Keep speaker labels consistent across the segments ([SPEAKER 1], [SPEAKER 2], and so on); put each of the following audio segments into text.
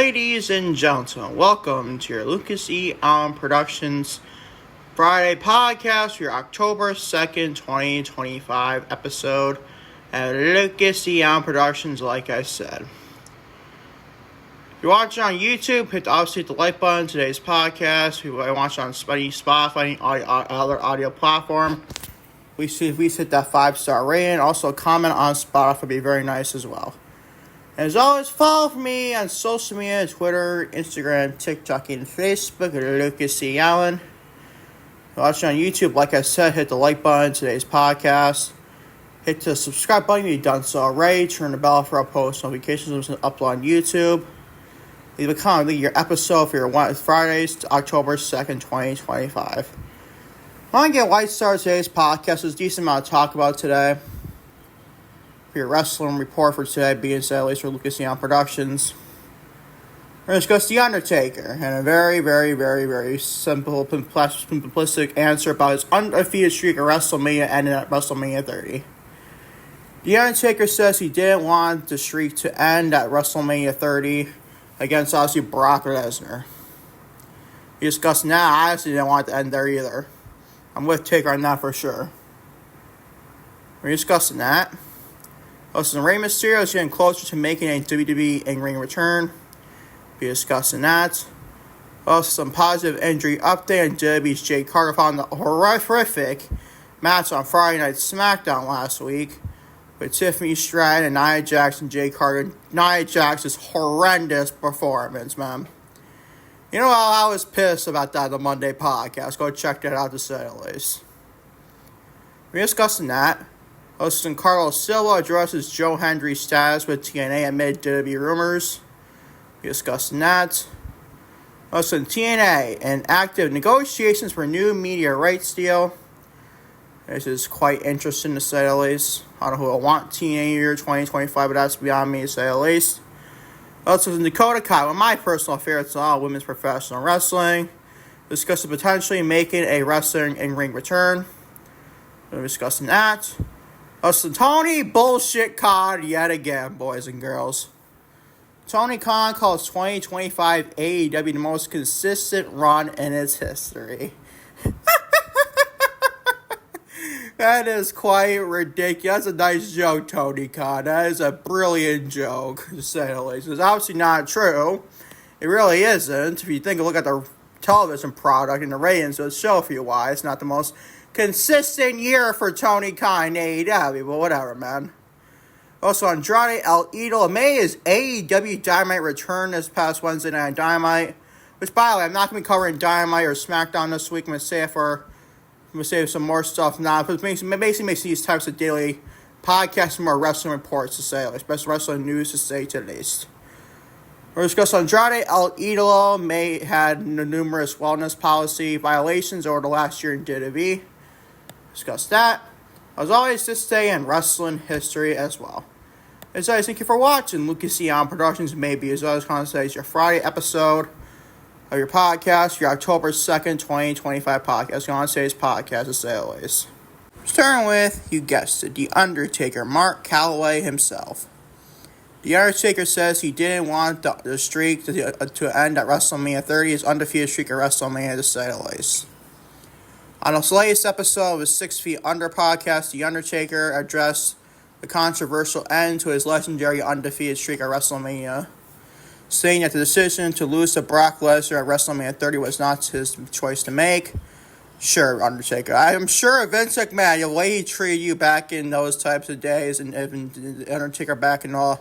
[SPEAKER 1] Ladies and gentlemen, welcome to your Lucas E. Allen Productions Friday podcast for your October 2nd, 2025 episode at Lucas E. Allen Productions, like I said. If you're watching on YouTube, hit the like button. Today's podcast. If you're watching on Spotify, other audio platform, we hit that 5-star rating. Also, comment on Spotify would be very nice as well. And as always, follow me on social media, Twitter, Instagram, TikTok, and Facebook at Lucas C. Allen. If you're watching on YouTube, like I said, hit the like button. Today's podcast. Hit the subscribe button if you've done so already. Turn the bell for our post notifications when we upload on YouTube. Leave a comment, leave your episode for your Fridays, October 2nd, 2025. I want to get light start today's podcast. There's a decent amount to talk about today. For your wrestling report for today, being said at least for Lucas E. Allen Productions. We're going to discuss The Undertaker and a very, very, very, very simple, simplistic answer about his undefeated streak at WrestleMania ending at WrestleMania 30. The Undertaker says he didn't want the streak to end at WrestleMania 30 against, obviously, Brock Lesnar. He discussed now, I honestly didn't want it to end there either. I'm with Taker on that for sure. We're discussing that. Also, Rey Mysterio is getting closer to making a WWE in-ring return. Be discussing that. Also, some positive injury update on WWE's Jade Cargill found the horrific match on Friday Night SmackDown last week with Tiffany Stratton and Nia Jax and Jade Cargill. Nia Jax's horrendous performance, man. You know, I was pissed about that on the Monday podcast. Go check that out to say the least. We're discussing that. Hosting Cargill Silva addresses Joe Hendry's status with TNA amid WWE rumors. We're discussing that. Hosting TNA and active negotiations for new media rights deal. This is quite interesting to say the least. I don't know who will want TNA year 2025, but that's beyond me to say the least. Also, Dakota Kai, one of my personal favorites in all women's professional wrestling, discussing potentially making a wrestling in-ring return. We're discussing that. Also, Tony Bullshit Khan yet again, boys and girls. Tony Khan calls 2025 AEW the most consistent run in its history. That is quite ridiculous. That's a nice joke, Tony Khan. That is a brilliant joke, to say the least. It's obviously not true. It really isn't. If you look at the television product and the ratings of the show for you, why it's not the most consistent year for Tony Khan in AEW, but whatever, man. Also, Andrade El Idolo made his AEW Dynamite return this past Wednesday night on Dynamite, which, by the way, I'm not going to be covering Dynamite or SmackDown this week. I'm going to save some more stuff now, but it basically makes these types of daily podcasts more wrestling reports to say, like best wrestling news to say to the least. We're discussing Andrade El Idolo had numerous wellness policy violations over the last year in WWE. Discuss that. As always, this day in wrestling history as well. As always, thank you for watching Lucas E. Allen Productions. Maybe as always, going to say it's your Friday episode of your podcast, your October 2nd, 2025 podcast. Going to say it's podcast to say always. Starting with, you guessed it, The Undertaker, Mark Calloway himself. The Undertaker says he didn't want the streak to end at WrestleMania 30, his undefeated streak at WrestleMania to say the least. On his latest episode of his 6 Feet Under podcast, The Undertaker addressed the controversial end to his legendary undefeated streak at WrestleMania, saying that the decision to lose to Brock Lesnar at WrestleMania 30 was not his choice to make. Sure, Undertaker. I am sure Vince McMahon, the way he treated you back in those types of days, and The Undertaker back in like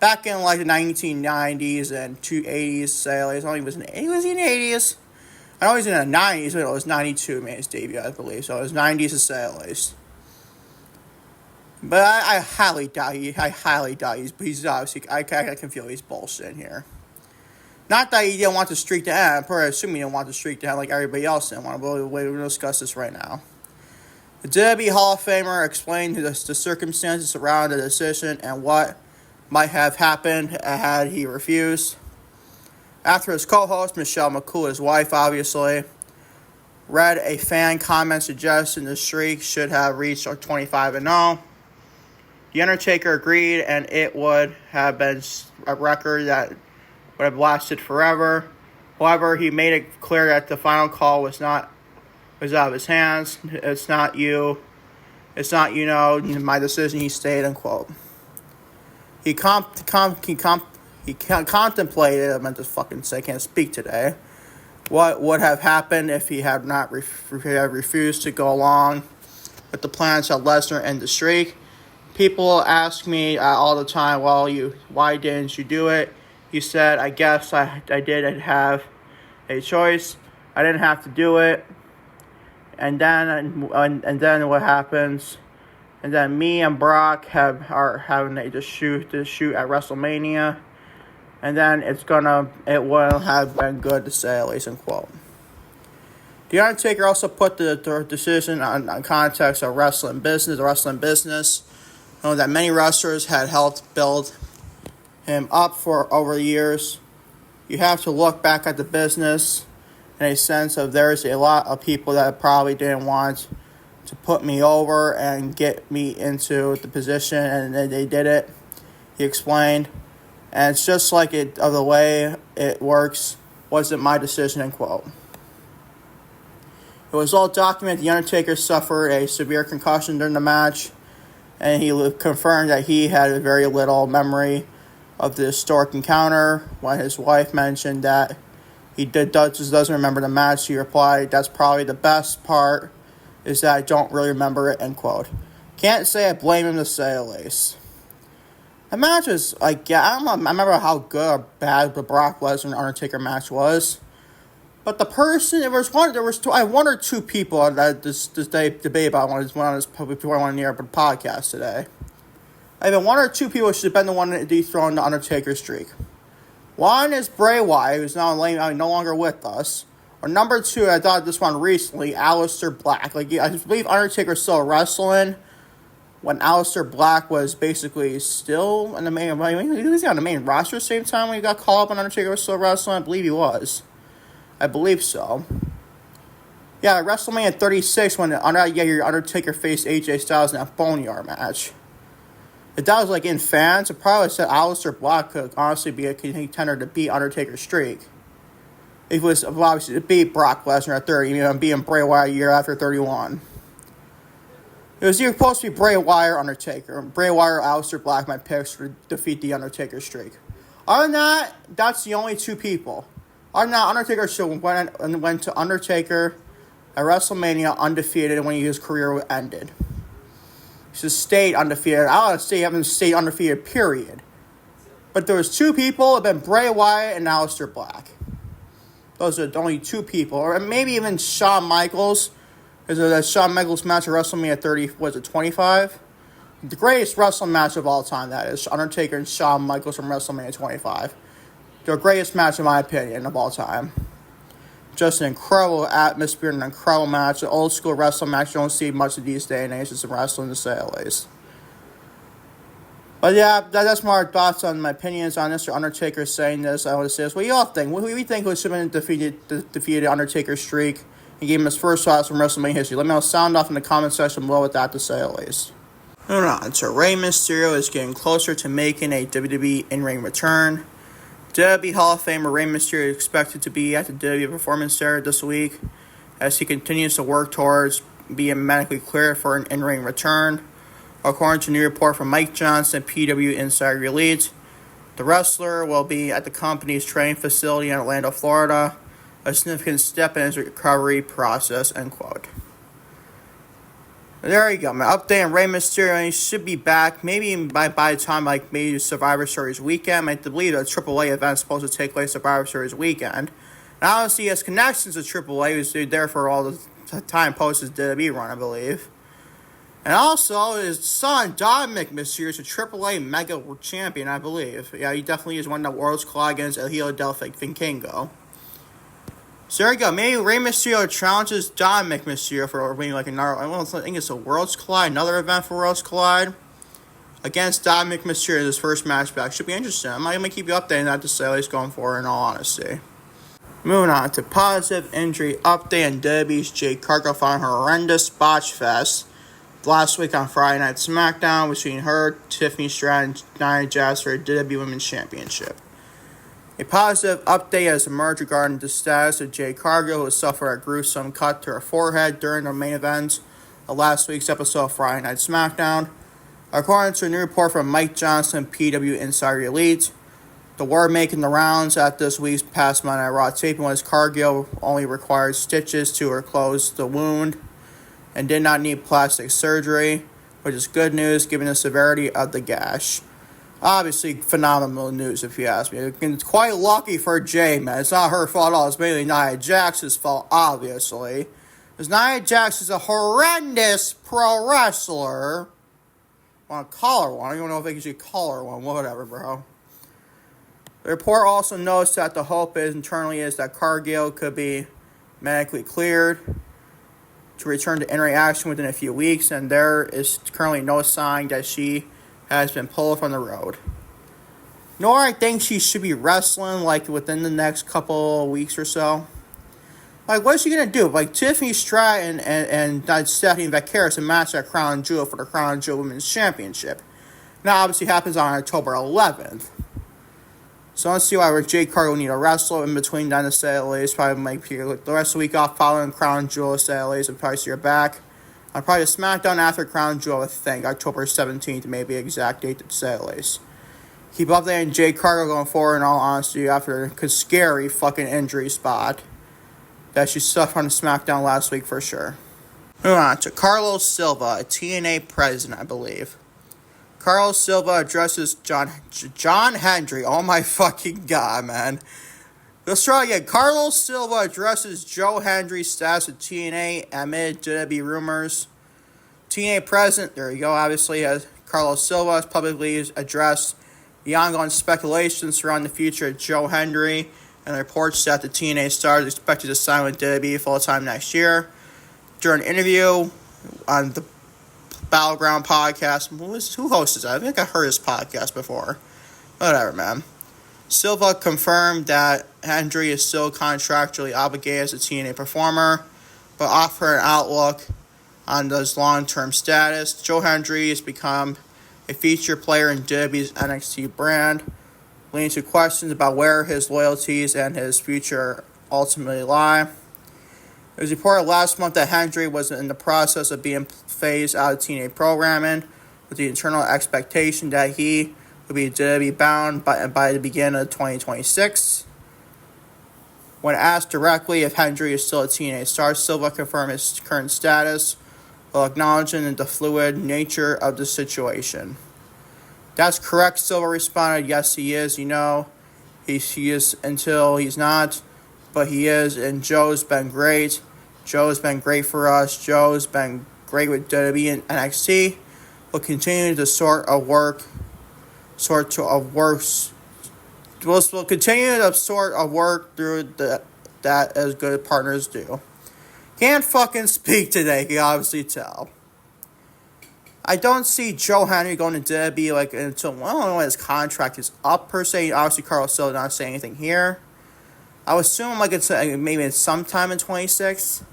[SPEAKER 1] the 1990s and 280s, say, like, was he in the 80s? I know he's in the 90s, but it was 92 made his debut, I believe. So it was 90s to say at least. But I highly doubt he's obviously, I can feel he's bullshitting here. Not that he didn't want the streak to end, I assume he didn't want the streak to end like everybody else didn't want. We'll discuss this right now. The WWE Hall of Famer explained the circumstances surrounding the decision and what might have happened had he refused. After his co-host, Michelle McCool, his wife obviously, read a fan comment suggesting the streak should have reached 25-0. The Undertaker agreed, and it would have been a record that would have lasted forever. However, he made it clear that the final call was out of his hands. It's not you. It's not, my decision, he stayed, unquote. He contemplated, I meant to fucking say, I can't speak today, what would have happened if he had not refused to go along with the plans to Lesnar end the streak. People ask me all the time, why didn't you do it? He said, I guess I didn't have a choice. I didn't have to do it. And then what happens? And then me and Brock are having to shoot at WrestleMania. And then it will have been good to say, at least, unquote. The Undertaker also put the decision on context of wrestling business. Knowing that many wrestlers had helped build him up for over years. You have to look back at the business in a sense of there's a lot of people that probably didn't want to put me over and get me into the position, and they did it. He explained. And it's just like the way it works wasn't my decision, end quote. It was all documented. The Undertaker suffered a severe concussion during the match, and he confirmed that he had very little memory of the historic encounter. When his wife mentioned that he doesn't remember the match, he replied, "That's probably the best part, is that I don't really remember it," end quote. Can't say I blame him, to say the least. The match was I remember how good or bad the Brock Lesnar and Undertaker match was. But I had one or two people that this debate about before I went near the podcast today. I had one or two people who should have been the one that dethroned the Undertaker streak. One is Bray Wyatt, who's now no longer with us. Or number two, I thought this one recently, Aleister Black. I believe Undertaker's still wrestling when Aleister Black was basically still in the main. He was on the main roster at the same time when he got called up and Undertaker was still wrestling. I believe he was. I believe so. Yeah, WrestleMania 36 when your Undertaker faced AJ Styles in that Boneyard match. If that was in fans, it probably said Aleister Black could honestly be a contender to beat Undertaker's streak. It was obviously to beat Brock Lesnar at 30, and beating Bray Wyatt a year after 31. It was either supposed to be Bray Wyatt or Undertaker. Bray Wyatt or Aleister Black, my picks to defeat the Undertaker streak. Other than that, that's the only two people. Other than that, Undertaker went to Undertaker at WrestleMania undefeated when his career ended. He just stayed undefeated. I would say he hasn't stayed undefeated, period. But there was two people, it had been Bray Wyatt and Aleister Black. Those are the only two people. Or maybe even Shawn Michaels. Is it that Shawn Michaels match at WrestleMania 30, was it 25? The greatest wrestling match of all time, that is. Undertaker and Shawn Michaels from WrestleMania 25. The greatest match, in my opinion, of all time. Just an incredible atmosphere and an incredible match. An old school wrestling match you don't see much of these days and ages in wrestling, to say the least. But yeah, that's my thoughts on my opinions on this. Undertaker saying this. I want to say this. What do y'all think? What do we think should have been defeated Undertaker's streak and gave him his first loss from WrestleMania history? Let me know. Sound off in the comment section below with that, to say the least. Moving on. So Rey Mysterio is getting closer to making a WWE in-ring return. WWE Hall of Famer Rey Mysterio is expected to be at the WWE Performance Center this week as he continues to work towards being medically cleared for an in-ring return. According to a new report from Mike Johnson, PW Insider Elite, the wrestler will be at the company's training facility in Orlando, Florida, a significant step in his recovery process, end quote. There you go, my update on Rey Mysterio. He should be back, maybe by the time, maybe Survivor Series weekend. I believe a AAA event is supposed to take place Survivor Series weekend. And obviously, he has connections to AAA. He was there for all the time post his WWE run, I believe. And also, his son, Dominic Mysterio, is a AAA Mega Champion, I believe. Yeah, he definitely is one of the world's collide against El Hijo del Vikingo. So there you go. Maybe Rey Mysterio challenges Dominic Mysterio for being another. I think it's a Worlds Collide, another event for Worlds Collide against Dominic Mysterio in his first match back. Should be interesting. I'm going to keep you updated on that, to say at least going forward, in all honesty. Moving on to positive injury update on WWE's Jade Cargill found horrendous botch fest last week on Friday Night SmackDown between her, Tiffany Stratton, and Nia Jax for the WWE Women's Championship. A positive update has emerged regarding the status of Jade Cargill, who suffered a gruesome cut to her forehead during the main event of last week's episode of Friday Night SmackDown. According to a new report from Mike Johnson, PW Insider Elite, the word making the rounds at this week's past Monday Night Raw taping was Cargill only required stitches to close the wound and did not need plastic surgery, which is good news given the severity of the gash. Obviously, phenomenal news if you ask me. It's quite lucky for Jade, man. It's not her fault at all. It's mainly Nia Jax's fault, obviously. Because Nia Jax is a horrendous pro wrestler. I want to call her one. I don't even know if I should call her one. Whatever, bro. The report also notes that the hope internally is that Cargill could be medically cleared to return to in-ring action within a few weeks, and there is currently no sign that she has been pulled from the road. Nor I think she should be wrestling within the next couple of weeks or so. What is she gonna do? Tiffany Stratton and Stephanie Vaqueros a match at Crown Jewel for the Crown Jewel Women's Championship. Now obviously happens on October 11th. So let's see why Jade Cargill will need a wrestle in between then the Saturdays. Probably the rest of the week off following Crown Jewel Saturdays and probably see her back. On probably SmackDown after Crown Jewel, I think, October 17th, maybe exact date of Saturdays. Keep updating Jade Cargill going forward in all honesty after a scary fucking injury spot that she suffered on SmackDown last week for sure. Moving on to Carlos Silva, a TNA president, I believe. Carlos Silva addresses Joe Hendry. Oh my fucking god, man. Let's try again. Carlos Silva addresses Joe Hendry's status at TNA amid WWE rumors. TNA president, there you go, obviously, has Carlos Silva has publicly addressed the ongoing speculation surrounding the future of Joe Hendry and reports that the TNA star is expected to sign with WWE full-time next year. During an interview on the Battleground podcast, who hosts that? I think I heard his podcast before. Whatever, man. Silva confirmed that Hendry is still contractually obligated as a TNA performer, but offered an outlook on his long-term status. Joe Hendry has become a featured player in WWE's NXT brand, leading to questions about where his loyalties and his future ultimately lie. It was reported last month that Hendry was in the process of being phased out of TNA programming, with the internal expectation that he would be WWE bound by the beginning of 2026. When asked directly if Hendry is still a TNA star, Silva confirmed his current status while acknowledging the fluid nature of the situation. That's correct, Silva responded. Yes, he is. He is until he's not, but he is, and Joe's been great. Joe's been great for us. Joe's been great with WWE and NXT. We'll continue to We'll continue to work through that as good partners do. Can't fucking speak today, you can obviously tell. I don't see Joe Hendry going to WWE until, I don't know when his contract is up per se. Obviously, Carlos still not saying anything here. I would assume maybe it's sometime in 26.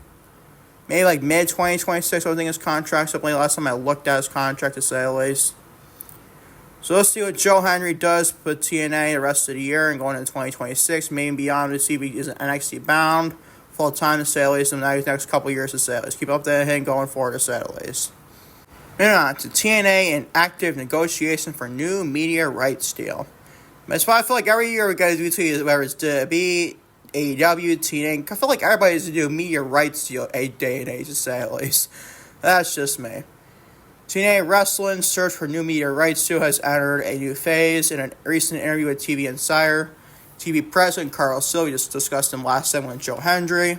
[SPEAKER 1] Maybe mid 2026, I think his contract's up. Last time I looked at his contract to say at least. So let's see what Joe Hendry does with TNA the rest of the year and going into 2026, maybe beyond to see if he is NXT bound full time to say at least in the next couple years to say at least. Keep updating him going forward to say at least. Moving on to TNA in active negotiation for new media rights deal. That's why I feel like every year we got to do whether it's WWE, AEW, TNA. I feel like everybody's to do a media rights deal a day and age to say at least. That's just me. TNA Wrestling search for new media rights deal has entered a new phase. In a recent interview with TV Insider, TV president Carlos Silva just discussed in last segment with Joe Hendry,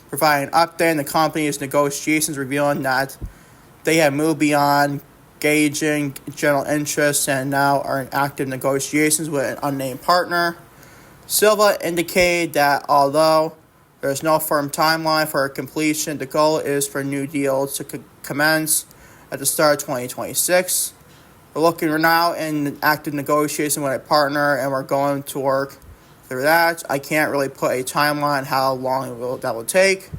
[SPEAKER 1] providing an update on the company's negotiations, revealing that they have moved beyond gauging general interest and now are in active negotiations with an unnamed partner. Silva indicated that although there is no firm timeline for completion, the goal is for new deals to commence at the start of 2026. We're now in active negotiation with a partner, and we're going to work through that. I can't really put a timeline on how long that will take,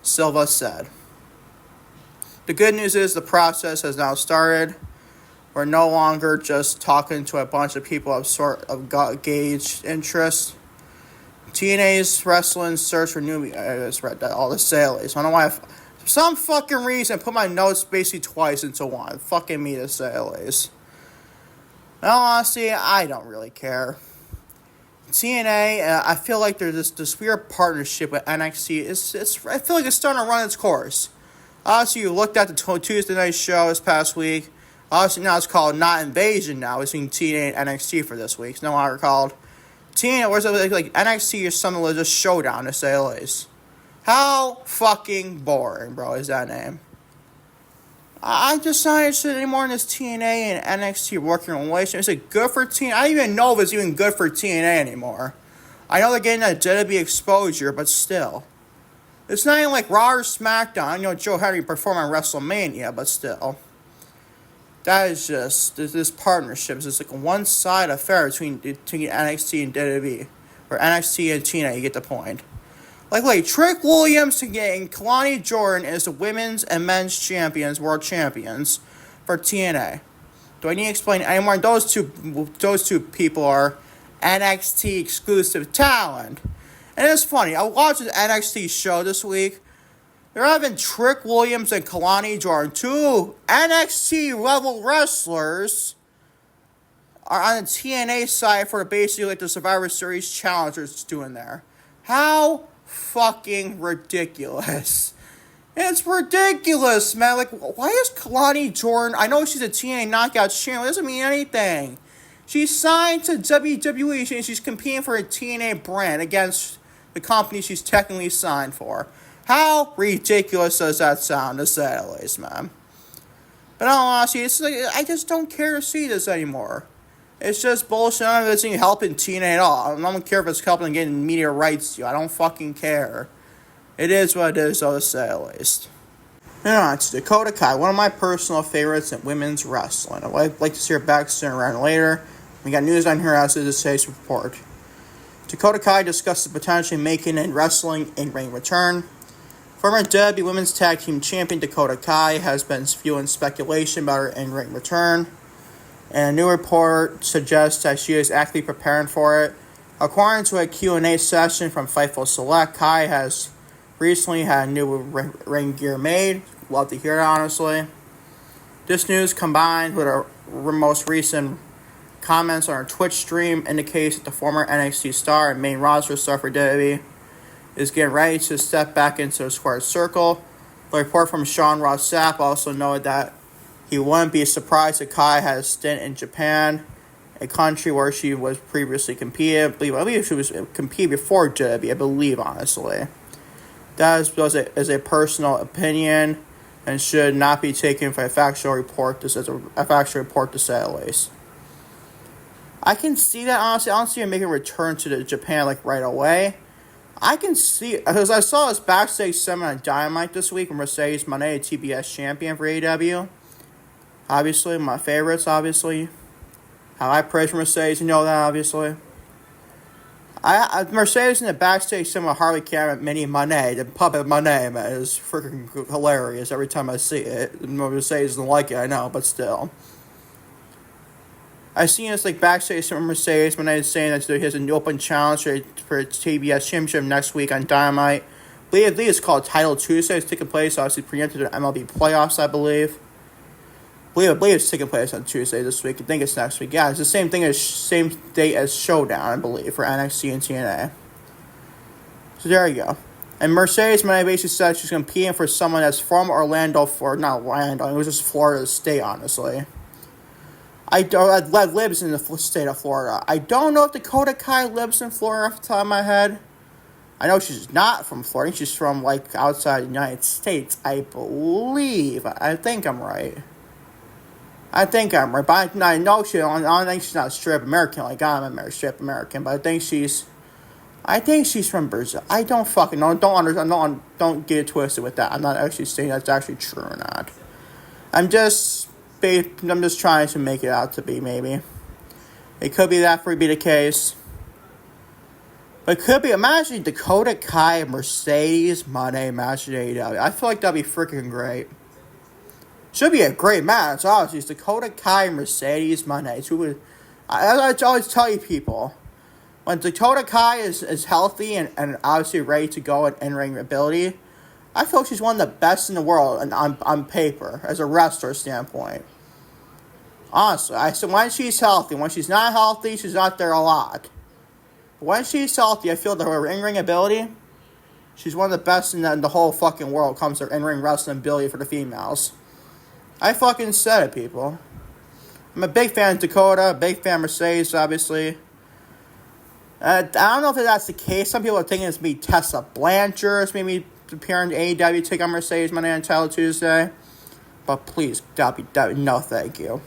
[SPEAKER 1] Silva said. The good news is the process has now started. We're no longer just talking to a bunch of people of sort of gauge interest. TNA's wrestling search for new. I just read that all the sales. I don't know why. For some fucking reason, I put my notes basically twice into one. Fucking me, the sales. Well, honestly, I don't really care. TNA, I feel like there's this weird partnership with NXT. I feel like it's starting to run its course. Obviously, you looked at the Tuesday night show this past week. Obviously, now it's called Not Invasion now. It's between TNA and NXT for this week. It's no longer called TNA. Where's it like NXT or something like just Showdown, to say the least. How fucking boring, bro, is that name? I'm just not interested anymore in this TNA and NXT working relationship. Is it good for TNA? I don't even know if it's even good for TNA anymore. I know they're getting that WWE exposure, but still. It's not even like Raw or SmackDown. I know Joe Hendry performed on WrestleMania, but still. That is just, this partnership is just like a one-side affair between NXT and WWE. Or NXT and TNA, you get the point. Like Trick Williams and Kalani Jordan is the women's and men's champions, world champions, for TNA. Do I need to explain anymore? Those two people are NXT exclusive talent. And it's funny, I watched an NXT show this week. They're having Trick Williams and Kalani Jordan, two NXT level wrestlers, are on the TNA side for basically like the Survivor Series challengers doing there. How fucking ridiculous. It's ridiculous, man. Like, why is Kalani Jordan, I know she's a TNA knockout champion, it doesn't mean anything. She's signed to WWE and she's competing for a TNA brand against the company she's technically signed for. How ridiculous does that sound, to say the least, man? But honestly, it's like, I just don't care to see this anymore. It's just bullshit. I don't know if it's even helping TNA at all. I don't care if it's helping getting media rights to you. I don't fucking care. It is what it is, though, to say the least. Now, it's Dakota Kai, one of my personal favorites in women's wrestling. I'd like to see her back sooner rather than later. We got news on her as it says report. Dakota Kai discusses potentially making a wrestling in-ring return. Former WWE Women's Tag Team Champion Dakota Kai has been fueling speculation about her in-ring return. And a new report suggests that she is actively preparing for it. According to a Q&A session from Fightful Select, Kai has recently had new ring gear made. Love to hear it, honestly. This news, combined with her most recent comments on her Twitch stream, indicates that the former NXT star and main roster star for WWE is getting ready to step back into the squared circle. The report from Sean Ross Sapp also noted that he wouldn't be surprised if Kai had a stint in Japan, a country where she was previously competed. I believe she was competed before WWE, I believe, honestly. That is a personal opinion and should not be taken for a factual report. This is a factual report, to say the least. I can see that, honestly. I don't see her making a return to Japan like right away. I can see, because I saw this backstage segment on Dynamite this week with Mercedes Moné, TBS champion for AEW. Obviously, my favorites, obviously. How I praise Mercedes, you know that, obviously. Mercedes in the backstage segment with Harley Cameron, Mini Moné, the puppet Moné, man, is freaking hilarious every time I see it. Mercedes doesn't like it, I know, but still. I seen this like backstage from Mercedes when I was saying that he has an open challenge for TBS Championship next week on Dynamite. I believe it's called Title Tuesday. It's taking place, obviously, preempted in MLB playoffs, I believe. I believe it's taking place on Tuesday this week. I think it's next week. Yeah, it's the same date as Showdown, I believe, for NXT and TNA. So there you go. And Mercedes Moné basically said she's competing for someone that's from Orlando, not Orlando, it was just Florida State, honestly. That lives in the state of Florida. I don't know if Dakota Kai lives in Florida off the top of my head. I know she's not from Florida. I think she's from, like, outside the United States, I believe. I think I'm right. But I know I don't think she's not straight American. Like, I'm a straight American, but I think she's from Brazil. I don't fucking know. Don't get it twisted with that. I'm not actually saying that's actually true or not. I'm just trying to make it out to be, maybe. It could be that for be the case. But it could be, imagine Dakota Kai, Mercedes Moné match at AEW. I feel like that'd be freaking great. Should be a great match, obviously. It's Dakota Kai and Mercedes Monday. I always tell you people, when Dakota Kai is healthy and obviously ready to go at in-ring ability, I feel she's one of the best in the world and on paper, as a wrestler standpoint. Honestly, I said when she's healthy. When she's not healthy, she's not there a lot. But when she's healthy, I feel that her in-ring ability, she's one of the best in the whole fucking world when it comes to in-ring wrestling ability for the females. I fucking said it, people. I'm a big fan of Dakota, a big fan of Mercedes, obviously. I don't know if that's the case. Some people are thinking it's me Tessa Blanchard, maybe appearing in AEW, take on Mercedes Monday Night Title Tuesday. But please, no thank you.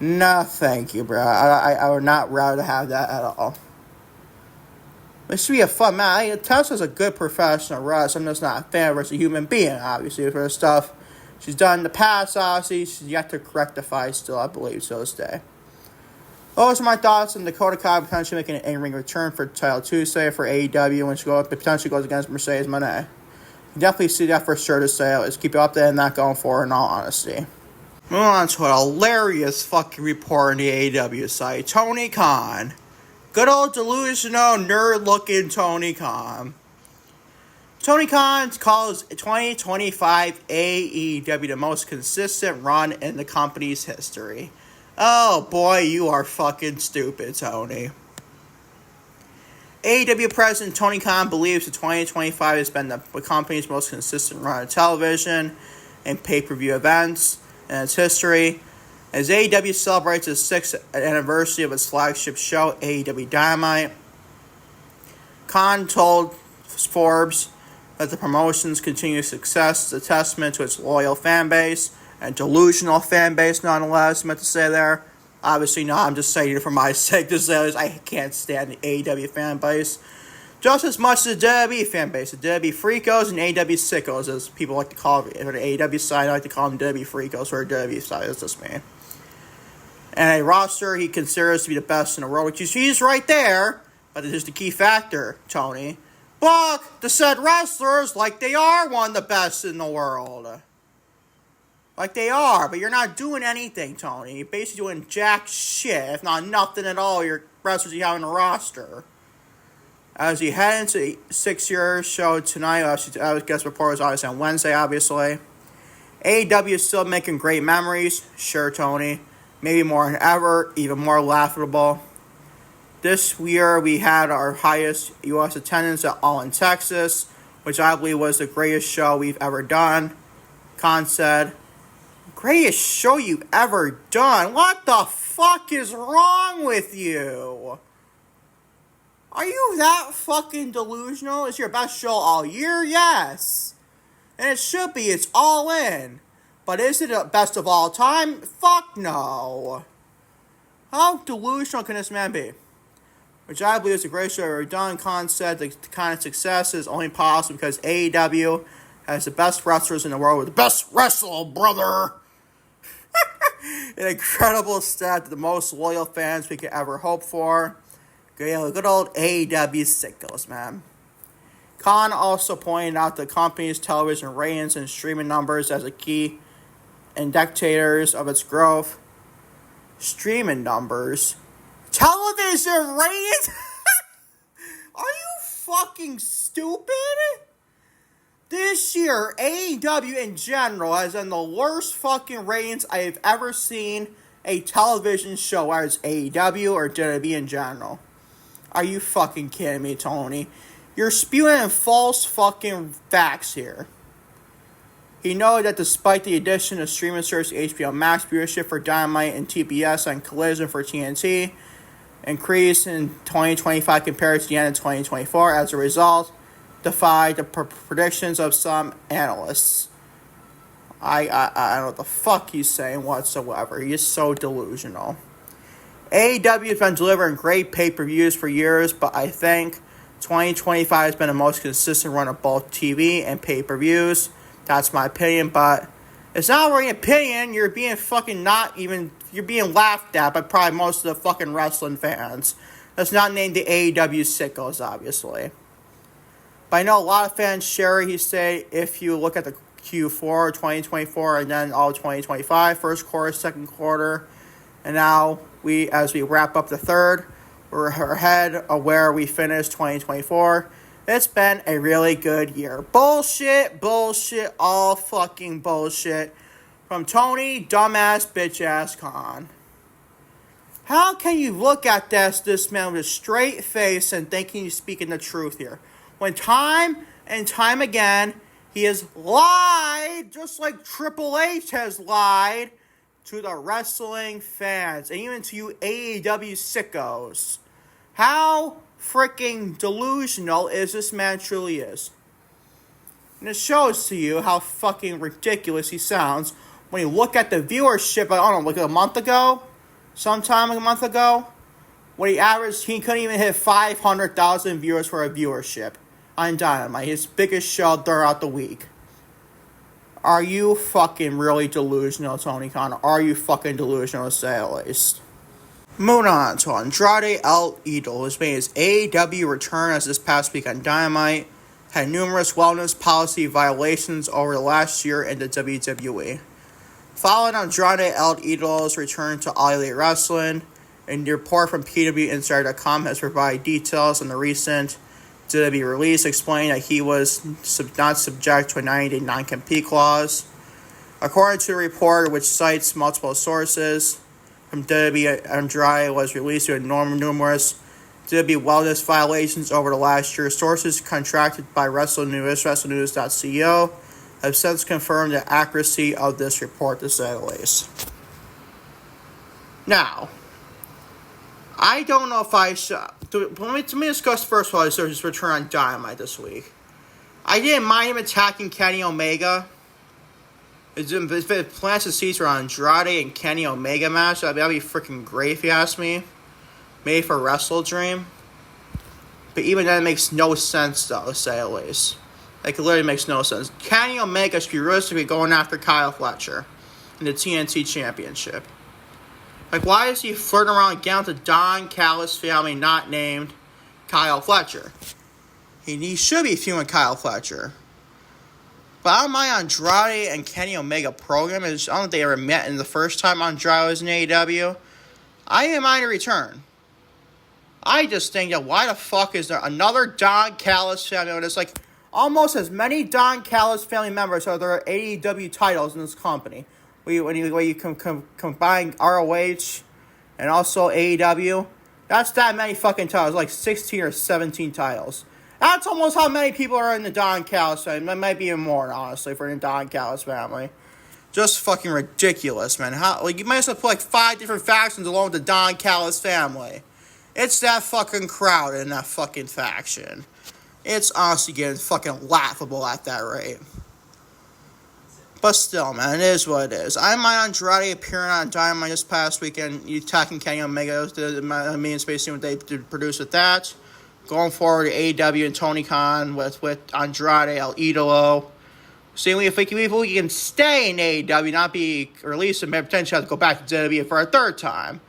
[SPEAKER 1] No thank you, bro. I would not rather have that at all. It should be a fun match. Tessa's a good professional wrestler. I'm just not a fan of her as a human being, obviously, for the stuff she's done in the past, obviously. She's yet to rectify still, I believe, to this day. Those are my thoughts on Dakota Kai potentially making an in-ring return for Title Tuesday for AEW when she potentially goes against Mercedes Moné. You definitely see that for sure to say. Let's keep you updated and not going forward, in all honesty. Moving on to a hilarious fucking report on the AEW site. Tony Khan. Good old delusional, nerd-looking Tony Khan. Tony Khan calls 2025 AEW the most consistent run in the company's history. Oh boy, you are fucking stupid, Tony. AEW President Tony Khan believes that 2025 has been the company's most consistent run of television and pay-per-view events in its history. As AEW celebrates the 6th anniversary of its flagship show, AEW Dynamite, Khan told Forbes that the promotion's continued success is a testament to its loyal fan base and delusional fan base, nonetheless. I meant to say there. Obviously, no, I'm just saying it for my sake. I can't stand the AEW fan base just as much as the WWE fan base. The WWE Freakos and AEW Sickos, as people like to call it. For the AEW side, I like to call them WWE Freakos. For the WWE side, that's just me. And a roster he considers to be the best in the world, which he's right there, but it is the key factor, Tony. Book the said wrestlers like they are one of the best in the world. Like they are, but you're not doing anything, Tony. You're basically doing jack shit, if not nothing at all, your wrestlers you have on the roster. As you head into the 6-year show tonight, I guess report was obviously on Wednesday, obviously. AEW is still making great memories. Sure, Tony. Maybe more than ever, even more laughable. This year, we had our highest U.S. attendance at All in Texas, which I believe was the greatest show we've ever done. Khan said, greatest show you've ever done? What the fuck is wrong with you? Are you that fucking delusional? It's your best show all year? Yes. And it should be. It's All In. But is it the best of all time? Fuck no. How delusional can this man be? Which I believe is the greatest show ever done. Khan said the kind of success is only possible because AEW has the best wrestlers in the world with the best wrestler, brother. An incredible stat to the most loyal fans we could ever hope for. Good old AEW sickos, man. Khan also pointed out the company's television ratings and streaming numbers as a key indicators of its growth. Streaming numbers? Television ratings? Are you fucking stupid? This year, AEW in general has done the worst fucking ratings I have ever seen a television show, whether it's AEW or WWE in general. Are you fucking kidding me, Tony? You're spewing false fucking facts here. He noted that despite the addition of streaming service HBO Max, viewership for Dynamite and TBS and Collision for TNT increased in 2025 compared to the end of 2024. As a result, defied the predictions of some analysts. I don't know what the fuck he's saying whatsoever. He is so delusional. AEW has been delivering great pay-per-views for years, but I think 2025 has been the most consistent run of both TV and pay-per-views. That's my opinion, but it's not really an opinion. You're being you're being laughed at by probably most of the fucking wrestling fans. That's not named the AEW sickos, obviously. But I know a lot of fans share it. He said if you look at the Q4 2024 and then all 2025, first quarter, second quarter. And now as we wrap up the third, we're ahead of where we finished 2024. It's been a really good year. Bullshit, all fucking bullshit from Tony Dumbass Bitch Ass Khan. How can you look at this man with a straight face and thinking he's speaking the truth here? When time and time again, he has lied, just like Triple H has lied to the wrestling fans, and even to you AEW sickos. How freaking delusional is this man truly is? And it shows to you how fucking ridiculous he sounds when you look at the viewership, I don't know, like a month ago? Sometime a month ago? When he couldn't even hit 500,000 viewers for a viewership on Dynamite, his biggest show throughout the week. Are you fucking really delusional, Tony Khan? Are you fucking delusional, to say at least? Moving on to Andrade El Idolo, who's made his AEW return as this past week on Dynamite, had numerous wellness policy violations over the last year in the WWE. Following Andrade El Idolo's return to All Elite Wrestling, a report from PWInsider.com has provided details on the recent WWE release explaining that he was not subject to a 90-day non-compete clause. According to the report, which cites multiple sources from WWE, Andrade was released with numerous WWE wellness violations over the last year. Sources contracted by WrestleNews, WrestleNews.co, have since confirmed the accuracy of this report, to say the least. Now, I don't know if I should. Let me discuss first of all his return on Dynamite this week. I didn't mind him attacking Kenny Omega. If it plants the seeds for Andrade and Kenny Omega match, that'd be freaking great if you ask me. Maybe for Wrestle Dream. But even then, it makes no sense, though, to say at least. Like, it literally makes no sense. Kenny Omega should be realistically going after Kyle Fletcher in the TNT Championship. Like, why is he flirting around again with the Don Callis family not named Kyle Fletcher? He should be feuding with Kyle Fletcher. But I don't mind Andrade and Kenny Omega program. I don't think they ever met in the first time Andrade was in AEW. I didn't mind a return. I just think that why the fuck is there another Don Callis family member? There's like almost as many Don Callis family members as there are AEW titles in this company. When you combine ROH and also AEW, that's that many fucking titles, like 16 or 17 titles. That's almost how many people are in the Don Callis family. That might be even more, honestly, for the Don Callis family. Just fucking ridiculous, man. You might as well put like 5 different factions along with the Don Callis family. It's that fucking crowd in that fucking faction. It's honestly getting fucking laughable at that rate. But still, man, it is what it is. I mind Andrade appearing on Dynamite this past weekend, attacking Kenny Omega, the main space, seeing what they produce with that. Going forward to AEW and Tony Khan with Andrade El Idolo. Seeing if we can stay in AEW, not be released, and potentially have to go back to WWE for a third time.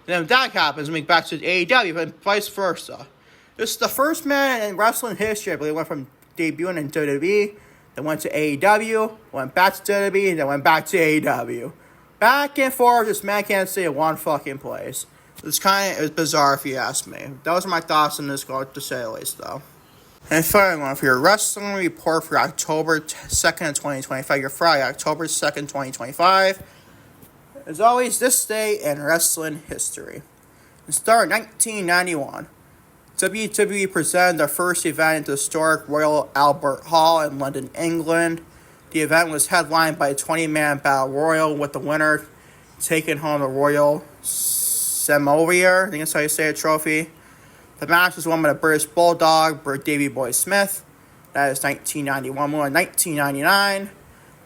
[SPEAKER 1] And then if that happens, we get back to AEW, but vice versa. This is the first man in wrestling history, I believe, went from debuting in WWE, then went to AEW, went back to WWE, and then went back to AEW. Back and forth, this man can't stay in one fucking place. It's kind of bizarre if you ask me. Those are my thoughts on this, to say the least, though. And finally, for your wrestling report for October 2nd, 2025, your Friday, October 2nd, 2025. As always, this day in wrestling history. It started in 1991. WWE presented their first event at the historic Royal Albert Hall in London, England. The event was headlined by a 20-man battle royal, with the winner taking home the Royal Samovar, I think that's how you say it, trophy. The match was won by the British Bulldog, Davey Boy Smith. That is 1991. More in 1999,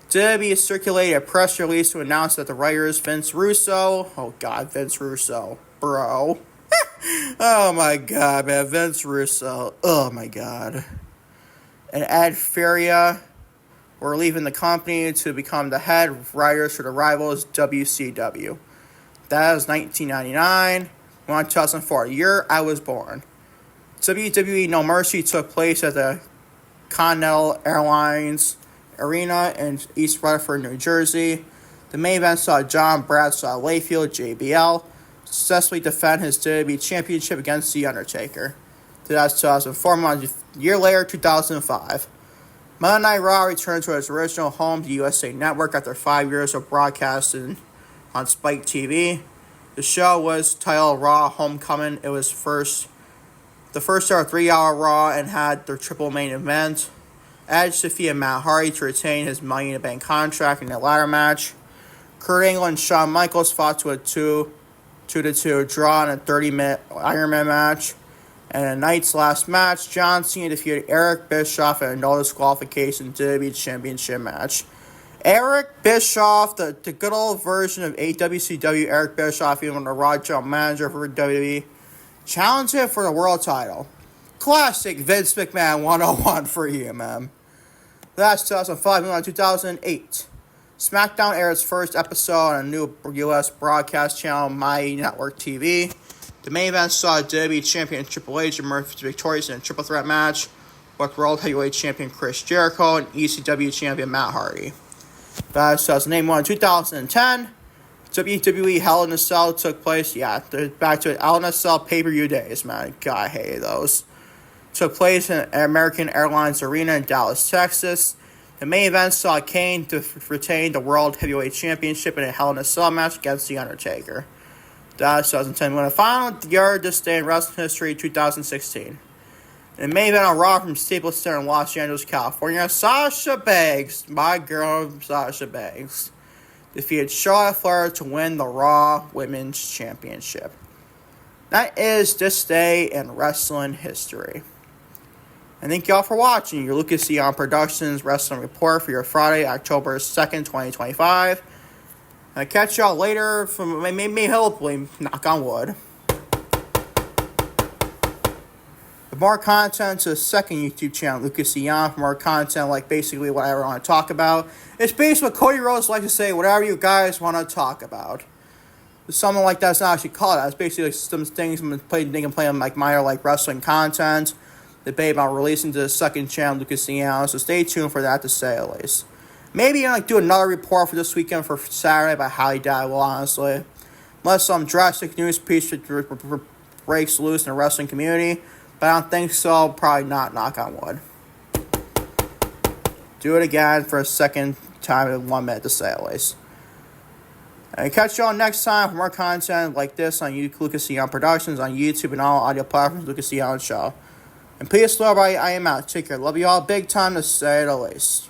[SPEAKER 1] WWE circulated a press release to announce that the writers Vince Russo, bro. Oh my god, man, Vince Russo, oh my god, and Ed Feria were leaving the company to become the head writers for the rivals WCW. That was 1999. 2004, year I was born. WWE No Mercy took place at the Continental Arena in East Rutherford, New Jersey. The main event saw John Bradshaw Layfield, JBL, successfully defend his WWE Championship against The Undertaker. That's 2004, a year later, 2005. Monday Night Raw returned to its original home, the USA Network, after 5 years of broadcasting on Spike TV. The show was titled Raw Homecoming. It was the first ever 3-hour Raw and had their triple main event. Edge defeated Matt Hardy to retain his Money in the Bank contract in the ladder match. Kurt Angle and Shawn Michaels fought to a 2-2 draw in a 30-minute Iron Man match. And in the night's last match, John Cena defeated Eric Bischoff in a no disqualification WWE Championship match. Eric Bischoff, the good old version of WCW Eric Bischoff, even the Raw general manager for WWE, challenged him for the world title. Classic Vince McMahon 101 for you, man. That's 2005, moving on to 2008. SmackDown aired its first episode on a new U.S. broadcast channel, My Network TV. The main event saw WWE Champion Triple H emerge victorious in a triple threat match with World Heavyweight Champion Chris Jericho and ECW Champion Matt Hardy. That's 2001. 2010, WWE Hell in a Cell took place. Yeah, they're back to Hell in a Cell pay-per-view days, man. God, I hate those. Took place in American Airlines Arena in Dallas, Texas. The main event saw Kane to retain the World Heavyweight Championship in a Hell in a Cell match against The Undertaker. That's 2010. When the final year of this day in wrestling history, 2016. In the main event on Raw from Staples Center in Los Angeles, California, Sasha Banks, my girl Sasha Banks, defeated Charlotte Flair to win the Raw Women's Championship. That is this day in wrestling history. And thank y'all for watching your Lucas Eon Productions Wrestling Report for your Friday, October 2nd, 2025. I'll catch y'all later from maybe hopefully, knock on wood. For more content to the second YouTube channel, Lucas Eon, for more content like basically whatever I want to talk about. It's basically what Cody Rhodes likes to say, whatever you guys want to talk about. Something like that's not actually called that. It's basically like some things they can play on like minor like wrestling content. Debate about releasing to the second channel, Lucas Eon, so stay tuned for that to say at least. Maybe do another report for this weekend for Saturday about how he died, well, honestly. Unless some drastic news piece breaks loose in the wrestling community. But I don't think so. Probably not, knock on wood. Do it again for a second time in 1 minute to say at least. And catch y'all next time for more content like this on Lucas Eon Productions on YouTube and all audio platforms, Lucas Eon Show. And peace, love, I am out. Take care. Love you all big time to say the least.